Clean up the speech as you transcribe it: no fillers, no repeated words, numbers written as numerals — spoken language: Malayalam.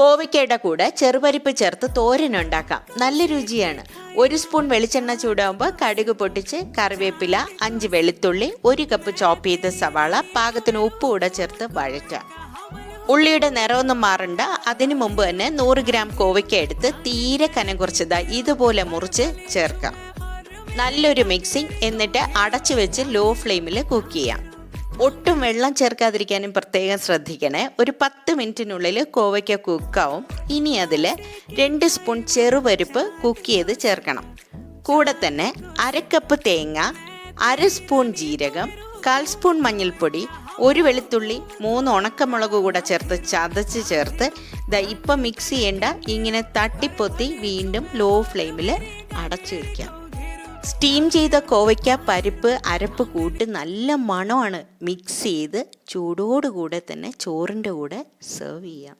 കോവയ്ക്കയുടെ കൂടെ ചെറുപരിപ്പ് ചേർത്ത് തോരനുണ്ടാക്കാം. നല്ല രുചിയാണ്. 1 സ്പൂൺ വെളിച്ചെണ്ണ ചൂടാകുമ്പോൾ കടുക് പൊട്ടിച്ച് കറിവേപ്പില, 5 വെളുത്തുള്ളി, 1 കപ്പ് ചോപ്പ് ചെയ്ത സവാള, പാകത്തിന് ഉപ്പ് കൂടെ ചേർത്ത് വഴറ്റാം. ഉള്ളിയുടെ നിറമൊന്നും മാറണ്ട. അതിനു മുമ്പ് തന്നെ 100 ഗ്രാം കോവയ്ക്ക എടുത്ത് തീരെ കനം കുറച്ചതായി ഇതുപോലെ മുറിച്ച് ചേർക്കാം. നല്ലൊരു മിക്സിങ്. എന്നിട്ട് അടച്ചു വെച്ച് ലോ ഫ്ലെയിമിൽ കുക്ക് ചെയ്യാം. ഒട്ടും വെള്ളം ചേർക്കാതിരിക്കാനും പ്രത്യേകം ശ്രദ്ധിക്കണേ. ഒരു 10 മിനിറ്റിനുള്ളിൽ കോവയ്ക്ക കുക്കാവും. ഇനി അതിൽ 2 സ്പൂൺ ചെറുപരിപ്പ് കുക്ക് ചെയ്ത് ചേർക്കണം. കൂടെ തന്നെ 1 കപ്പ് തേങ്ങ, 1/2 സ്പൂൺ ജീരകം, 1/4 സ്പൂൺ മഞ്ഞൾപ്പൊടി, 1 വെളുത്തുള്ളി, 3 ഉണക്കമുളക് കൂടെ ചേർത്ത് ചതച്ച് ചേർത്ത് ഇപ്പം മിക്സ് ചെയ്യേണ്ട. ഇങ്ങനെ തട്ടിപ്പൊത്തി വീണ്ടും ലോ ഫ്ലെയിമിൽ അടച്ചു വയ്ക്കാം. സ്റ്റീം ചെയ്ത കോവയ്ക്ക പരിപ്പ് അരപ്പ് കൂട്ട് നല്ല മണമാണ്. മിക്സ് ചെയ്ത് ചൂടോടുകൂടെ തന്നെ ചോറിൻ്റെ കൂടെ സെർവ് ചെയ്യാം.